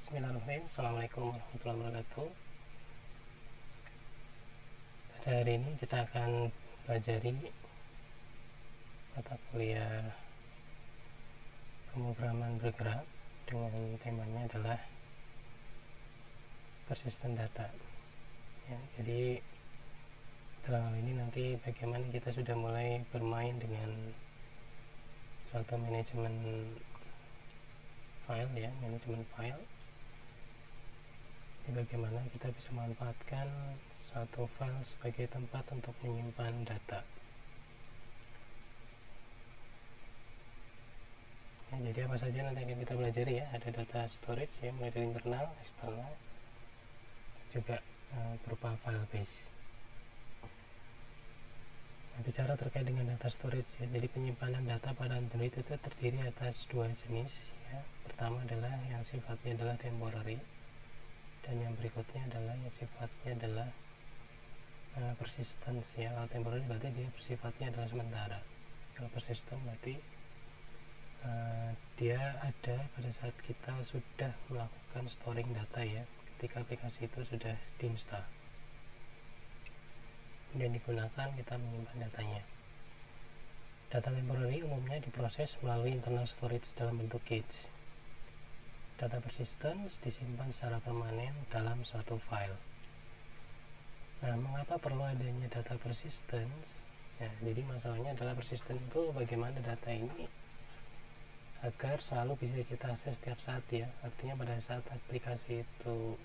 Bismillahirrahmanirrahim. Assalamualaikum warahmatullahi wabarakatuh. Pada hari ini kita akan pelajari mata kuliah pemrograman bergerak dengan temanya adalah persistent data. Ya, jadi dalam hal ini nanti bagaimana kita sudah mulai bermain dengan suatu manajemen file, ya, manajemen file. Jadi bagaimana kita bisa memanfaatkan suatu file sebagai tempat untuk menyimpan data. Ya, jadi apa saja nanti akan kita pelajari, ya. Ada data storage, ya, mulai dari internal, eksternal, juga berupa file base. Nah, bicara terkait dengan data storage, ya, jadi penyimpanan data pada Android itu terdiri atas dua jenis, ya. Pertama adalah yang sifatnya adalah temporary, dan yang berikutnya adalah yang sifatnya adalah persistence, ya. Kalau temporary berarti dia bersifatnya adalah sementara. Kalau persistent berarti dia ada pada saat kita sudah melakukan storing data, ya, ketika aplikasi itu sudah diinstal, kemudian digunakan kita menyimpan datanya. Data temporary umumnya diproses melalui internal storage dalam bentuk cache. Data persistence disimpan secara permanen dalam suatu file. Nah, mengapa perlu adanya data persistence? Ya, jadi masalahnya adalah persistent itu bagaimana data ini agar selalu bisa kita akses setiap saat, ya. Artinya pada saat aplikasi itu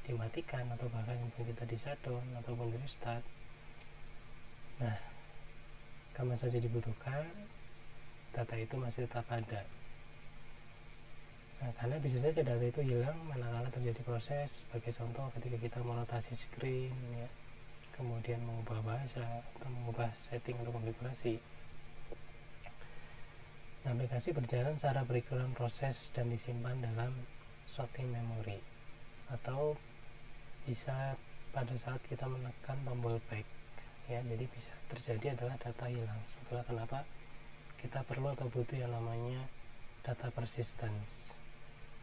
dimatikan atau bahkan kita di shutdown ataupun di restart, nah, kapan saja dibutuhkan data itu masih tetap ada. Nah, karena bisa saja data itu hilang manakala terjadi proses, sebagai contoh ketika kita merotasi screen, ya, kemudian mengubah bahasa atau mengubah setting atau konfigurasi. Nah, aplikasi berjalan secara berulang proses dan disimpan dalam sorting memory, atau bisa pada saat kita menekan tombol back, ya. Jadi bisa terjadi adalah data hilang. Itulah kenapa kita perlu atau butuh yang namanya data persistence.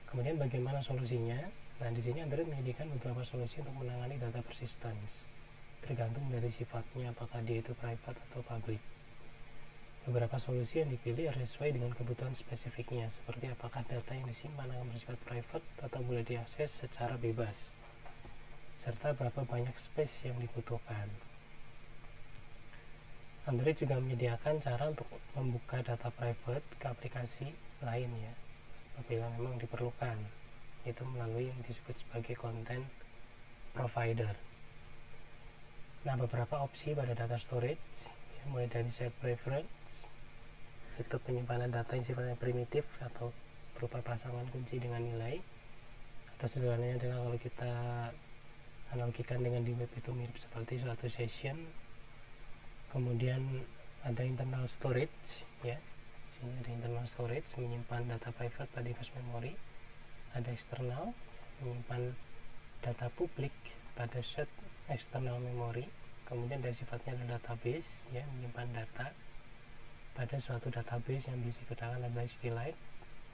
Kemudian bagaimana solusinya? Nah, di sini Android menyediakan beberapa solusi untuk menangani data persistence, tergantung dari sifatnya, apakah dia itu private atau public. Beberapa solusi yang dipilih harus sesuai dengan kebutuhan spesifiknya, seperti apakah data yang disimpan akan bersifat private atau boleh diakses secara bebas, serta berapa banyak space yang dibutuhkan. Android juga menyediakan cara untuk membuka data private ke aplikasi lain, ya, apabila memang diperlukan, itu melalui yang disebut sebagai content provider. Nah, beberapa opsi pada data storage, ya, mulai dari set preference, itu penyimpanan data yang sifatnya primitif atau berupa pasangan kunci dengan nilai, atau sederhananya adalah kalau kita analogikan dengan di web itu mirip seperti suatu session. Kemudian ada internal storage, ya. Sini ada internal storage menyimpan data private pada device memory. Ada eksternal menyimpan data publik pada set external memory. Kemudian dari sifatnya ada database, ya, menyimpan data pada suatu database yang bisa digunakan adalah SQLite.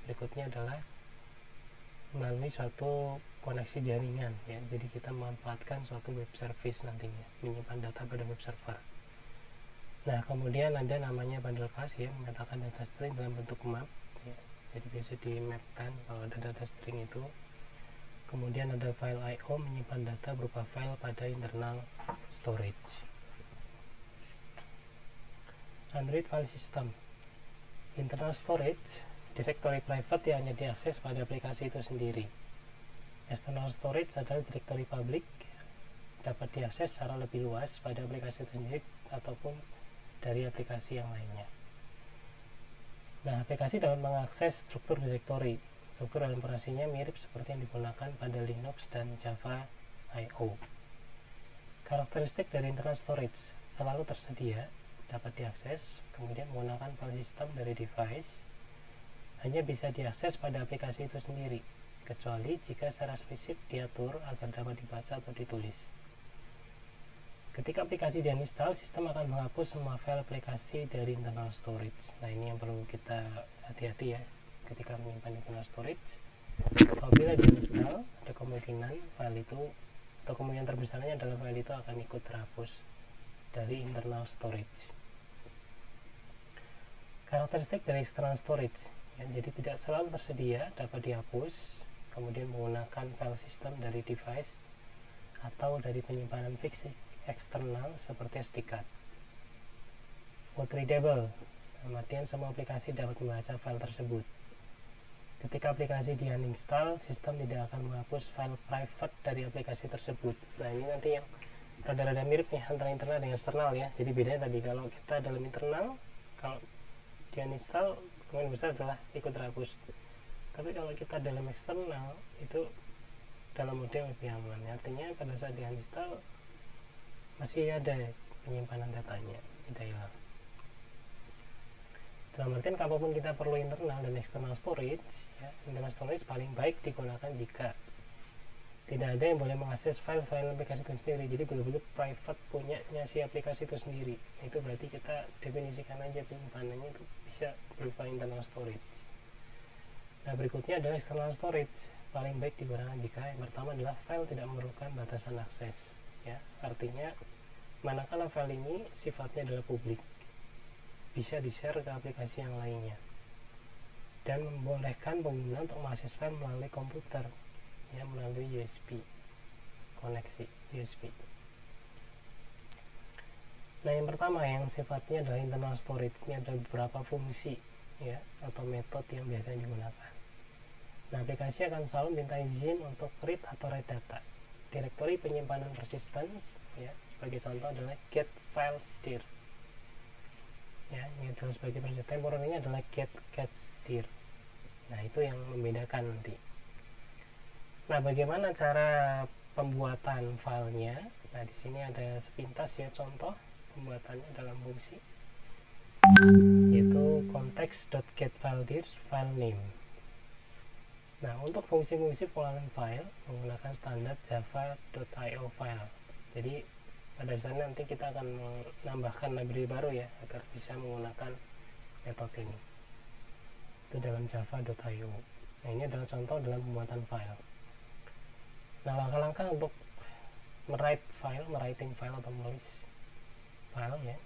Berikutnya adalah melalui suatu koneksi jaringan, ya. Jadi kita memanfaatkan suatu web service nantinya, menyimpan data pada web server. Nah, kemudian ada namanya bundle class, ya, menyatakan data string dalam bentuk map, ya. Jadi biasa di mapkan kalau ada data string itu. Kemudian ada file IO, menyimpan data berupa file pada internal storage. Android file system. Internal storage, directory private yang hanya diakses pada aplikasi itu sendiri. External storage adalah directory public, dapat diakses secara lebih luas pada aplikasi itu sendiri ataupun dari aplikasi yang lainnya. Nah, aplikasi dapat mengakses struktur directory. Struktur dalam operasinya mirip seperti yang digunakan pada Linux dan Java I/O. Karakteristik dari internal storage selalu tersedia, dapat diakses, kemudian menggunakan file system dari device, hanya bisa diakses pada aplikasi itu sendiri, kecuali jika secara spesifik diatur agar dapat dibaca atau ditulis. Ketika aplikasi diinstal, sistem akan menghapus semua file aplikasi dari internal storage. Nah, ini yang perlu kita hati-hati, ya, ketika menyimpan internal storage. Apabila apabila di install, ada kemungkinan file itu, atau kemungkinan terbesarnya adalah file itu akan ikut terhapus dari internal storage. Karakteristik dari external storage, ya, jadi tidak selalu tersedia dapat dihapus, kemudian menggunakan file system dari device atau dari penyimpanan fisik eksternal seperti SD card. Boot readable, artian semua aplikasi dapat membaca file tersebut. Ketika aplikasi di uninstall, sistem tidak akan menghapus file private dari aplikasi tersebut. Nah, ini nanti yang rada-rada mirip nih antara internal dengan eksternal ya. Jadi bedanya tadi, kalau kita dalam internal, kalau di uninstall kemungkinan besar adalah ikut terhapus. Tapi kalau kita dalam eksternal, itu dalam mode yang lebih aman. Artinya pada saat di uninstall masih ada penyimpanan datanya, tidak hilang. Dalam artian apapun kita perlu internal dan external storage, ya, internal storage paling baik digunakan jika tidak ada yang boleh mengakses file selain aplikasi itu sendiri. Jadi betul-betul private punyanya si aplikasi itu sendiri. Itu berarti kita definisikan aja penyimpanannya itu bisa berupa internal storage. Nah, berikutnya adalah external storage. Paling baik digunakan jika yang pertama adalah file tidak memerlukan batasan akses, ya. Artinya manakala file ini sifatnya adalah publik, bisa di-share ke aplikasi yang lainnya, dan membolehkan pengguna untuk mengakses file melalui komputer, ya, melalui USB, koneksi USB. Nah, yang pertama yang sifatnya adalah internal storage, ini ada beberapa fungsi, ya, atau metode yang biasanya digunakan. Nah, aplikasi akan selalu minta izin untuk read atau write data. Direktori penyimpanan persistence, ya, sebagai contoh adalah get file dir. Ya, ini adalah sebagai persistence. Temporer ini adalah get catch dir. Nah, itu yang membedakan nanti. Nah, bagaimana cara pembuatan filenya? Nah, di sini ada sepintas ya contoh pembuatannya dalam fungsi, yaitu context.getFileDir file name. Nah, untuk fungsi-fungsi pengolahan file menggunakan standar java.io file. Jadi pada dasarnya nanti kita akan menambahkan library baru ya agar bisa menggunakan metode ini. Itu dalam java.io. Nah, ini adalah contoh dalam pembuatan file. Nah, langkah-langkah untuk writing file atau menulis file ya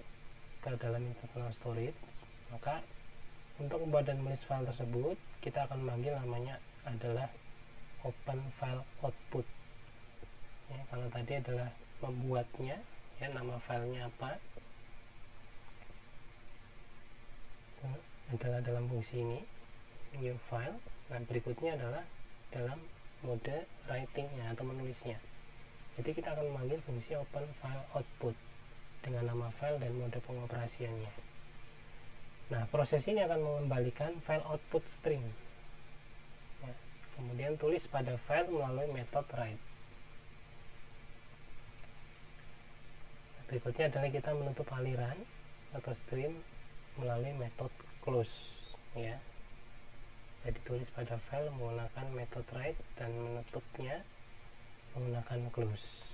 ke dalam internal storage. Maka untuk membuat dan menulis file tersebut, kita akan memanggil namanya adalah open file output. Ya, kalau tadi adalah membuatnya, ya, nama filenya apa, adalah dalam fungsi ini new file. Nah, berikutnya adalah dalam mode writingnya atau menulisnya. Jadi kita akan memanggil fungsi open file output dengan nama file dan mode pengoperasiannya. Nah, proses ini akan mengembalikan file output string. Ya, kemudian tulis pada file melalui metode write. Berikutnya adalah kita menutup aliran atau stream melalui metode close, ya. Jadi tulis pada file menggunakan metode write dan menutupnya menggunakan close.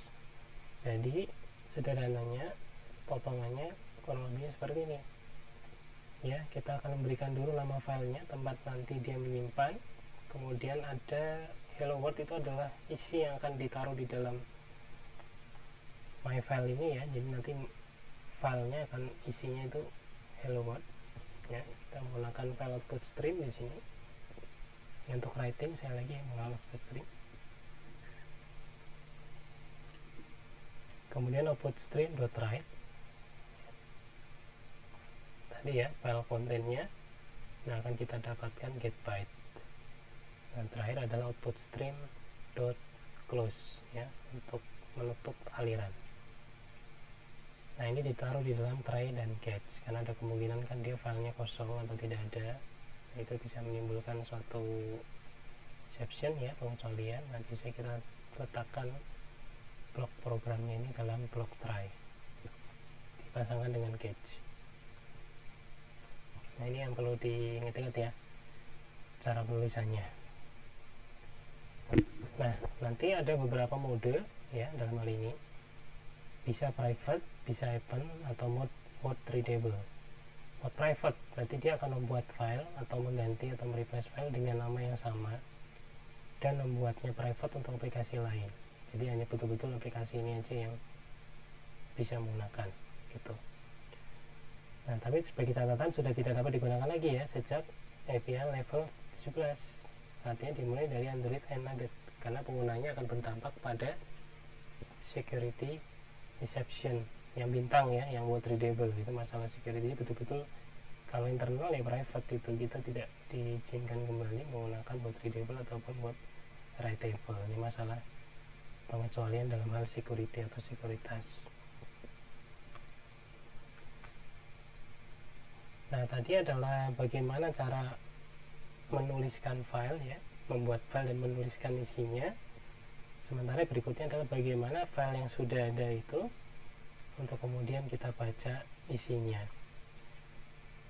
Jadi sederhananya potongannya kurang lebihnya seperti ini. Ya, kita akan memberikan dulu nama filenya, tempat nanti dia menyimpan. Kemudian ada hello world, itu adalah isi yang akan ditaruh di dalam my file ini ya. Jadi nanti filenya akan isinya itu hello world. Ya, kita menggunakan file output stream di sini. Ya, untuk writing saya lagi menggunakan output stream. Kemudian output stream.write. Tadi ya file kontennya. Nah, akan kita dapatkan get byte. Dan terakhir adalah output stream.close ya, untuk menutup aliran. Nah, ini ditaruh di dalam try dan catch karena ada kemungkinan kan dia filenya kosong atau tidak ada. Nah, itu bisa menimbulkan suatu exception ya, pengecualian. Nanti saya kita letakkan blok programnya ini dalam blok try, dipasangkan dengan catch. Nah, ini yang perlu diingat-ingat ya cara penulisannya. Nah, nanti ada beberapa mode ya dalam hal ini, bisa private, bisa open, atau mode readable. Mode private berarti dia akan membuat file atau mengganti atau mereplace file dengan nama yang sama. dan membuatnya private untuk aplikasi lain. Jadi hanya betul-betul aplikasi ini aja yang bisa menggunakan gitu. Nah, tapi sebagai catatan sudah tidak dapat digunakan lagi ya sejak API level 17. Artinya dimulai dari Android and Nugget karena penggunanya akan berdampak pada security exception yang bintang ya, yang word readable. Itu masalah security betul-betul kalau internal ya private, itu kita tidak diizinkan kembali menggunakan word readable ataupun word writable. Ini masalah pengecualian dalam hal security atau sekuritas. Nah, tadi adalah bagaimana cara menuliskan file ya, membuat file dan menuliskan isinya. Sementara berikutnya adalah bagaimana file yang sudah ada itu untuk kemudian kita baca isinya.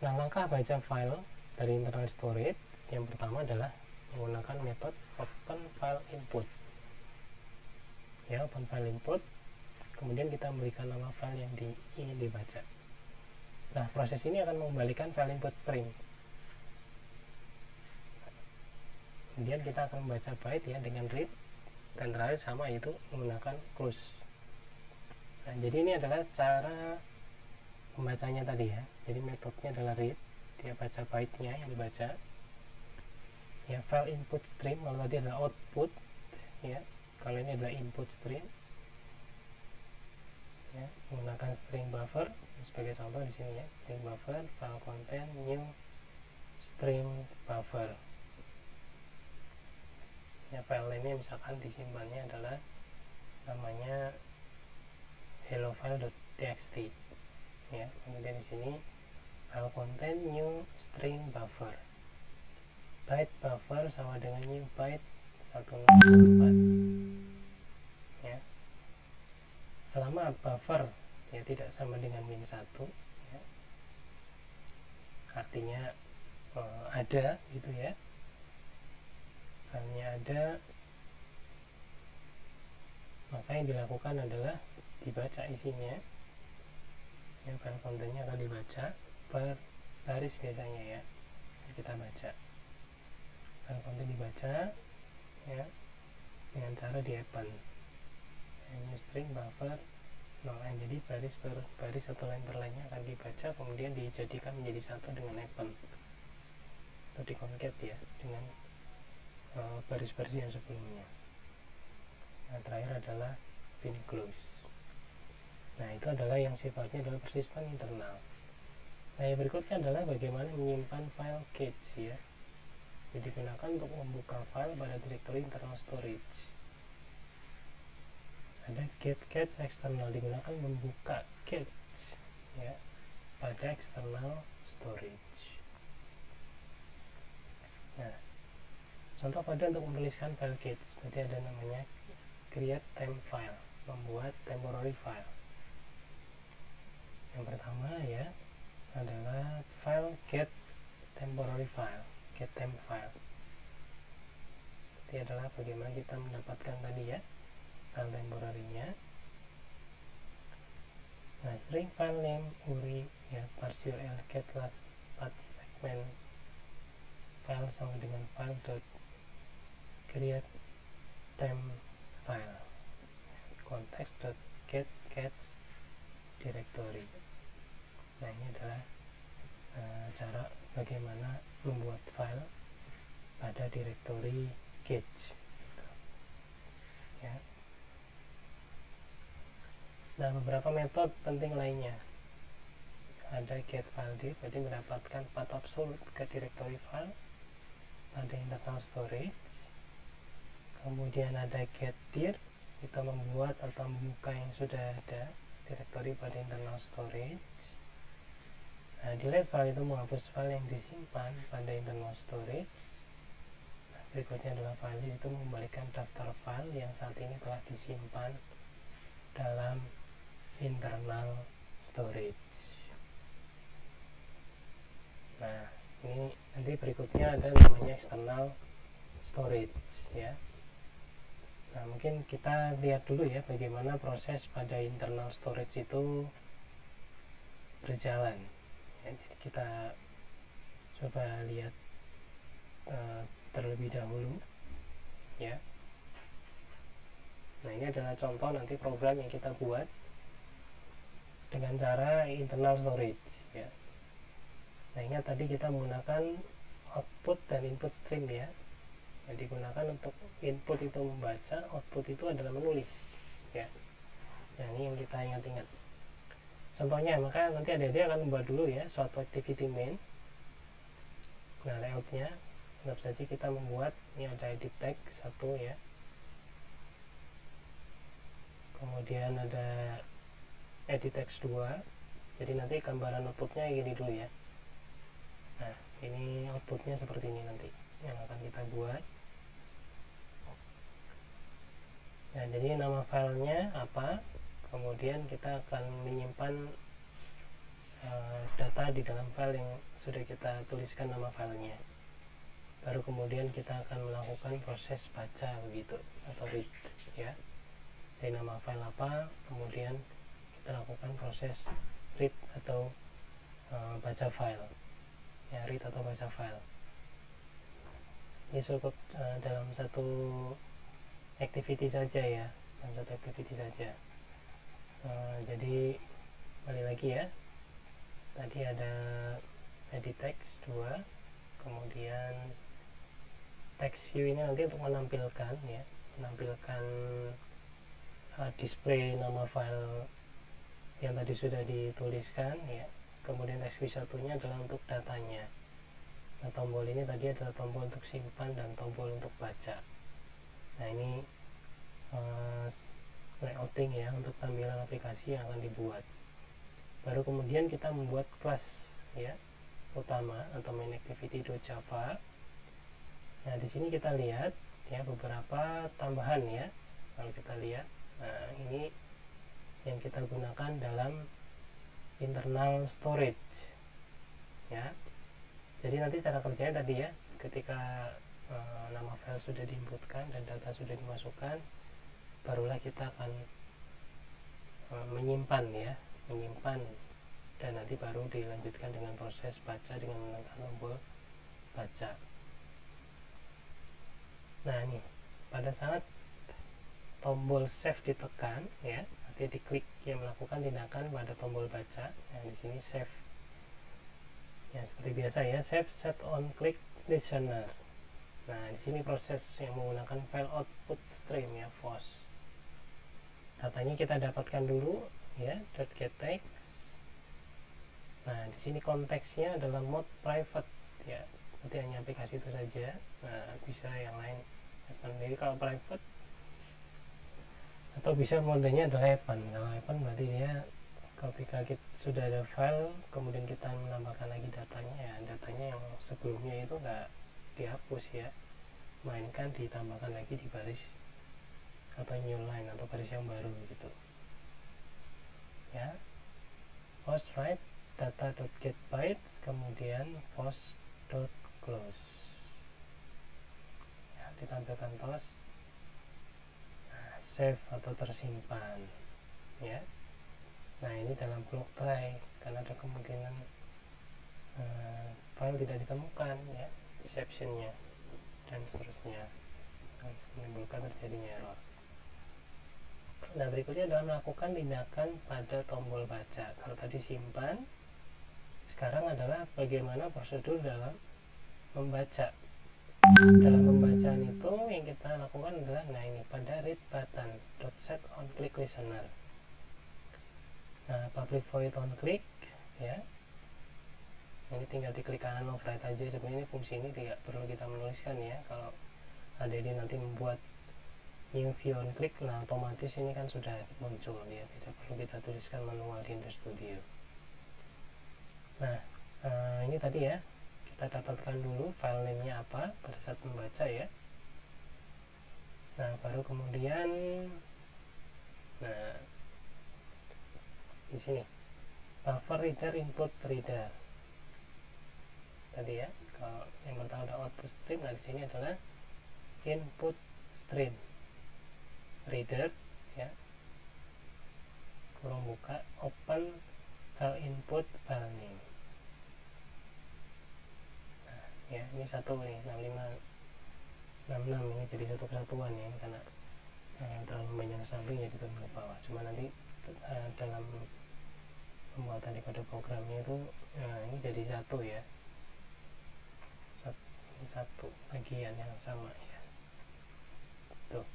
Nah, langkah baca file dari internal storage yang pertama adalah menggunakan metode open file input. Ya, open file input. Kemudian kita memberikan nama file yang ingin dibaca. Nah, proses ini akan mengembalikan file input string. Kemudian kita akan membaca byte ya dengan read, dan terakhir sama, yaitu menggunakan close. Nah, jadi ini adalah cara membacanya tadi ya. Jadi metodenya adalah read, dia baca byte-nya yang dibaca. Ya, file input stream kalau tadi adalah output ya. Kalau ini adalah input stream. Ya, menggunakan string buffer sebagai contoh di sini ya, string buffer file content new string buffer. Ya, file ini misalkan disimpannya adalah namanya hellofile.txt ya. Kemudian di sini file content new string buffer, byte buffer sama dengan new byte 104 ya. Selama buffer ya tidak sama dengan min 1 ya, artinya ada gitu ya, hanya ada, maka yang dilakukan adalah dibaca isinya ya, file kontennya akan dibaca per baris biasanya ya. Kita baca file konten, dibaca ya dengan cara di append new string buffer line. Jadi baris per baris atau line per line nya akan dibaca kemudian dijadikan menjadi satu dengan append atau di concat ya dengan baris-baris yang sebelumnya. Nah, terakhir adalah fin close. Nah, itu adalah yang sifatnya adalah persistent internal. Nah, yang berikutnya adalah bagaimana menyimpan file cache ya. Jadi digunakan untuk membuka file pada directory internal storage. Ada get cache eksternal, digunakan membuka cache ya pada external storage. Nah, contoh pada untuk menuliskan file cache, berarti ada namanya create temp file, membuat temporary file. Yang pertama ya adalah file get temporary file, get temp file. Ini adalah bagaimana kita mendapatkan tadi ya file temporary-nya. Nah, string file name URI ya parse URL get last path segment file sama dengan file dot create temp file context dot get cache directory. Nah, ini adalah cara bagaimana membuat file pada directory cache gitu. Ya. Nah, beberapa metode penting lainnya ada get file diff, berarti mendapatkan path absolute ke directory file pada internal storage. Kemudian ada get dir, kita membuat atau membuka yang sudah ada directory pada internal storage. Nah, delete file itu menghapus file yang disimpan pada internal storage. Nah, berikutnya adalah file itu mengembalikan daftar file yang saat ini telah disimpan dalam internal storage. Nah, ini nanti berikutnya ada namanya external storage ya. Nah, mungkin kita lihat dulu ya bagaimana proses pada internal storage itu berjalan ya. Jadi kita coba lihat terlebih dahulu ya. Nah, ini adalah contoh nanti program yang kita buat dengan cara internal storage ya. Nah, ingat tadi kita menggunakan output dan input stream ya. Yang digunakan untuk input itu membaca, output itu adalah menulis ya. Nah, ini yang kita ingat-ingat. Contohnya, maka nanti adik-adik akan membuat dulu ya suatu activity main. Nah, layoutnya anggap saja kita membuat, ini ada edit text 1 ya, kemudian ada edit text 2. Jadi nanti gambaran outputnya gini dulu ya. Nah, ini outputnya seperti ini nanti yang akan kita buat. Nah, jadi nama filenya apa, kemudian kita akan menyimpan data di dalam file yang sudah kita tuliskan nama filenya. Baru kemudian kita akan melakukan proses baca begitu, atau read ya. Jadi nama file apa, kemudian kita lakukan proses read atau baca file ya, read atau baca file. Ini cukup dalam satu activity saja ya, dalam satu activity saja. Jadi balik lagi ya, tadi ada edit text 2, kemudian text view ini nanti untuk menampilkan ya, menampilkan display nama file yang tadi sudah dituliskan ya. Kemudian text view satunya adalah untuk datanya. Nah, tombol ini tadi adalah tombol untuk simpan dan tombol untuk baca. Nah, ini layouting ya untuk tampilan aplikasi yang akan dibuat. Baru kemudian kita membuat kelas ya utama atau main activity.java. Nah, di sini kita lihat ya beberapa tambahan ya. Kalau kita lihat, nah ini yang kita gunakan dalam internal storage ya. Jadi nanti cara kerjanya tadi ya, ketika nama file sudah diinputkan dan data sudah dimasukkan, barulah kita akan menyimpan ya, menyimpan, dan nanti baru dilanjutkan dengan proses baca dengan menekan tombol baca. Nah, ini pada saat tombol save ditekan ya, nanti diklik yang melakukan tindakan pada tombol baca. Nah, di sini save ya, seperti biasa ya, save set on click listener. Nah, di sini proses yang menggunakan file output stream ya, FOS. Datanya kita dapatkan dulu ya, .getText. Nah, di sini konteksnya adalah mode private ya, nanti hanya aplikasi itu saja. Nah, bisa yang lain jadi kalau private, atau bisa modenya adalah Evan. Kalau Evan berarti dia ketika kita sudah ada file kemudian kita menambahkan lagi datanya ya, datanya yang sebelumnya itu nggak dihapus ya, melainkan ditambahkan lagi di baris atau new line atau baris yang baru gitu ya. Post write data.getBytes, kemudian post.close ya, ditampilkan tos. Nah, save atau tersimpan ya. Nah, ini dalam blok try karena ada kemungkinan file tidak ditemukan ya, exceptionnya dan seterusnya, menimbulkan terjadinya error. Nah, berikutnya adalah melakukan tindakan pada tombol baca. Kalau tadi simpan, sekarang adalah bagaimana prosedur dalam membaca. Dalam pembacaan itu yang kita lakukan adalah, nah ini pada read button .set on click listener. Nah, public void on click ya, ini tinggal diklik kanan override aja. Sebenarnya fungsi ini tidak perlu kita menuliskan ya. Kalau ada ini nanti membuat new view on click, nah otomatis ini kan sudah muncul ya, tidak perlu kita tuliskan manual di Studio. Nah, ini tadi ya, kita dapatkan dulu file name-nya apa pada saat membaca ya. Nah, baru kemudian, nah di sini buffer reader input reader tadi ya. Kalau yang pertama ada output stream, nah di sini adalah input stream reader ya, kurung buka, open file input file name. Nah, ya ini satu nih 65 66 ini jadi satu kesatuan ya, karena terlalu banyak samping jadi turun ke bawah. Cuma nanti dalam pembuatan di kode programnya itu ini jadi satu ya, satu bagian yang sama ya. Tuh,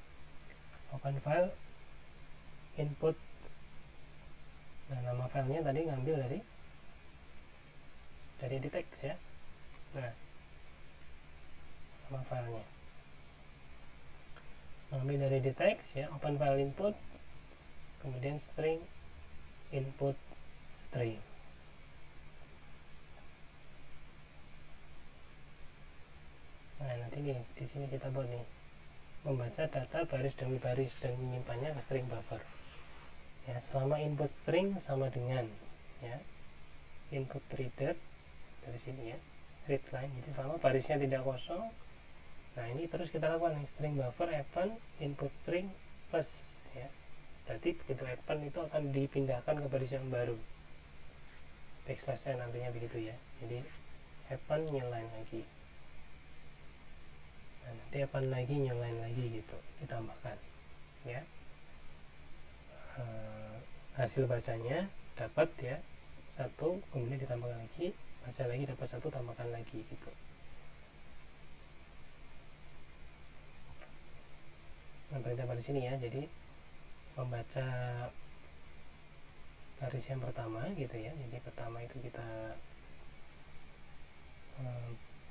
open file input. Nah, nama filenya tadi ngambil dari di teks ya. Nah, nama filenya ngambil dari di teks ya, open file input, kemudian string input string. Nah, nanti nih di sini kita buat nih membaca data baris demi baris dan menyimpannya ke string buffer. Ya, selama input string sama dengan ya input reader dari sini ya, read line. Jadi selama barisnya tidak kosong, nah ini terus kita lakukan nih string buffer append input string plus ya. Jadi begitu append itu akan dipindahkan ke baris yang baru. Backslash n nantinya begitu ya. Jadi append new line lagi. Nah, nanti append lagi new line lagi gitu, ditambahkan ya. Hasil bacanya dapat ya satu, kemudian ditambahkan lagi, baca lagi dapat satu, tambahkan lagi gitu. Nah, perintah pada sini ya, jadi membaca baris yang pertama gitu ya. Jadi pertama itu kita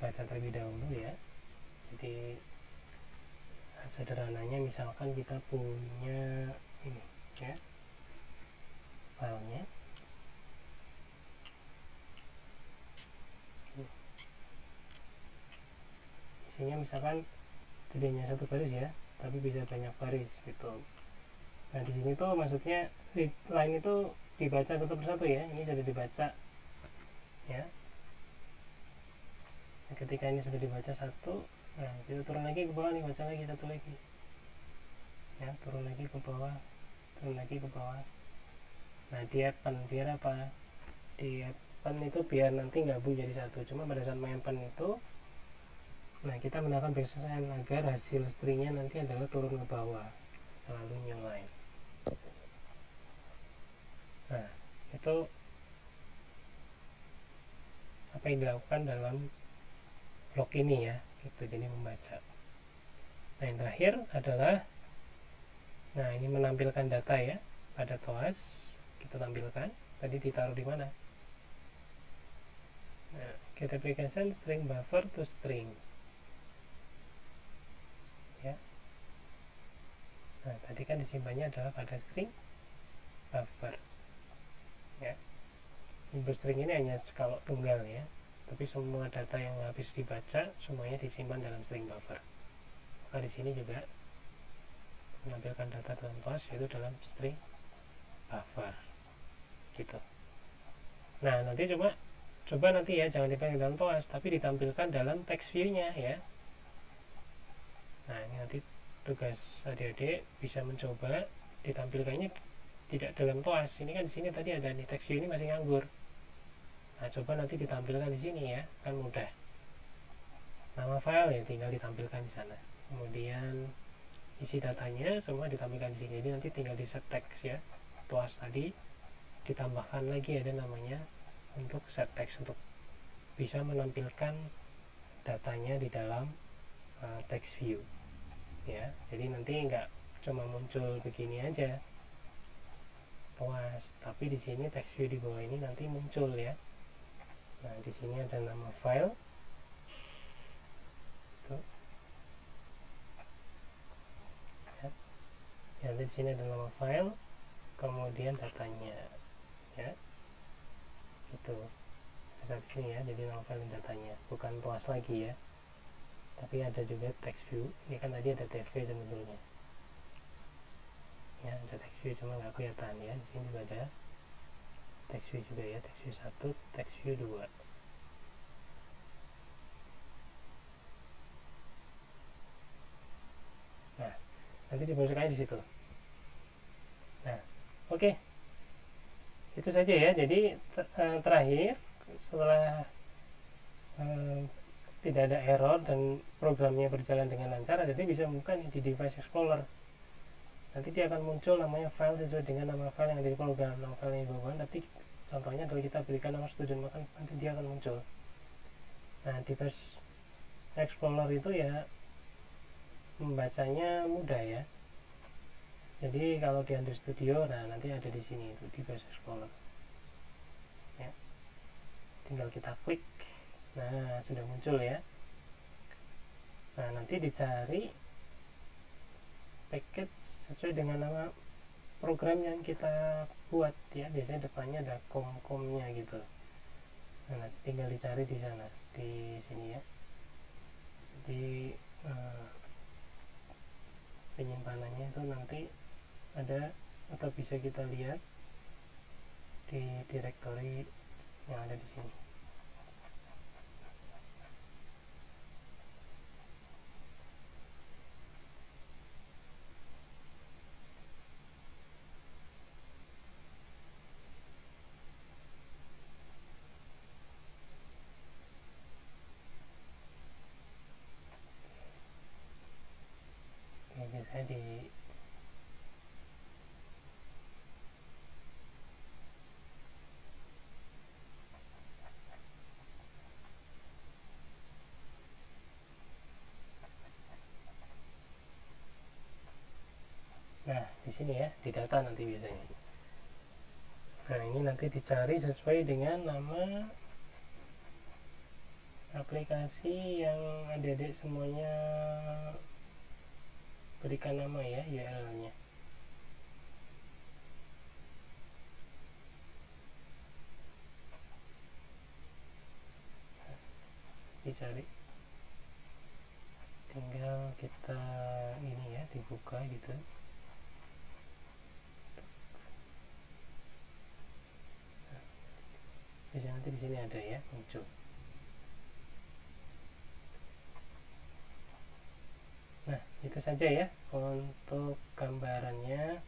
baca terlebih dahulu ya. Jadi sederhananya misalkan kita punya ini ya filenya, isinya misalkan tidak hanya satu baris ya, tapi bisa banyak baris gitu. Nah, di sini tuh maksudnya read line itu dibaca satu persatu ya. Ini sudah dibaca ya. Nah, ketika ini sudah dibaca satu, nah kita turun lagi ke bawah nih, baca lagi satu lagi ya, turun lagi ke bawah, turun lagi ke bawah. Nah, di append biar apa? Di append itu biar nanti gabung jadi satu. Cuma pada saat mengappend itu, nah kita menggunakan backslash n agar hasil stringnya nanti adalah turun ke bawah, selalu new line. Nah, itu apa yang dilakukan dalam blok ini ya, gitu. Jadi membaca. Nah, yang terakhir adalah, nah ini menampilkan data ya pada TOAS. Kita tampilkan tadi ditaruh di mana. Nah, get application string buffer to string ya. Nah, tadi kan disimpannya adalah pada string buffer ya. Input string ini hanya kalau tunggal ya, tapi semua data yang habis dibaca semuanya disimpan dalam string buffer. Maka di sini juga menampilkan data dalam TOAS yaitu dalam string buffer gitu. Nah, nanti coba nanti ya, jangan ditampilkan dalam TOAS tapi ditampilkan dalam text view-nya ya. Nah, ini nanti tugas adik-adik bisa mencoba ditampilkannya tidak dalam TOAS. Ini kan di sini tadi ada nih text view, ini masih nganggur. Nah, coba nanti ditampilkan di sini ya, kan mudah. Nama file ya tinggal ditampilkan di sana. Kemudian isi datanya semua ditampilkan di sini. Jadi nanti tinggal di set text ya. TOAS tadi ditambahkan lagi ada namanya untuk set text untuk bisa menampilkan datanya di dalam text view ya. Jadi nanti nggak cuma muncul begini aja TOAS, tapi di sini text view di bawah ini nanti muncul ya. Nah, di sini ada nama file tuh ya. Di sini ada nama file, kemudian datanya ya itu di sini ya. Jadi nama file dan datanya bukan TOAS lagi ya, tapi ada juga text view. Ini kan tadi ada TV dan sebagainya ya, ada text view cuma nggak kelihatan ya. Di sini juga ada text view juga ya, text view 1, text view 2. Nah, nanti dimasukkan di situ. Nah, oke. Itu saja ya. Jadi terakhir setelah tidak ada error dan programnya berjalan dengan lancar, jadi bisa buka di device explorer. Nanti dia akan muncul namanya file sesuai dengan nama file yang ada di program. Nama file yang dibawakan tadi contohnya kalau kita berikan nama student, maka nanti dia akan muncul. Nah, device explorer itu ya membacanya mudah ya. Jadi kalau di Android Studio, nah nanti ada di sini itu device explorer. Ya. Tinggal kita klik. Nah, sudah muncul ya. Nah, nanti dicari package sesuai dengan nama program yang kita buat ya. Biasanya depannya ada com-comnya gitu. Nah, tinggal dicari di sana, di sini ya. Di penyimpanannya itu nanti ada, atau bisa kita lihat di directory yang ada di sini. Oke, biasanya di nah di sini ya, di data nanti biasanya. Nah, ini nanti dicari sesuai dengan nama aplikasi yang adik-adik semuanya berikan nama ya, URL-nya. Dicari, tinggal kita ini ya, dibuka gitu. Bisa nanti di sini ada ya, muncul. Nah, itu saja ya untuk gambarannya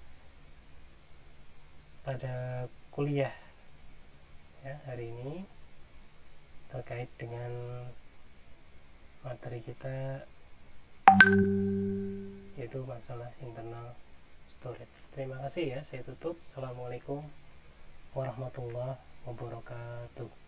pada kuliah ya hari ini terkait dengan materi kita, yaitu masalah internal storage. Terima kasih ya, saya tutup. Assalamualaikum warahmatullahi wabarakatuh.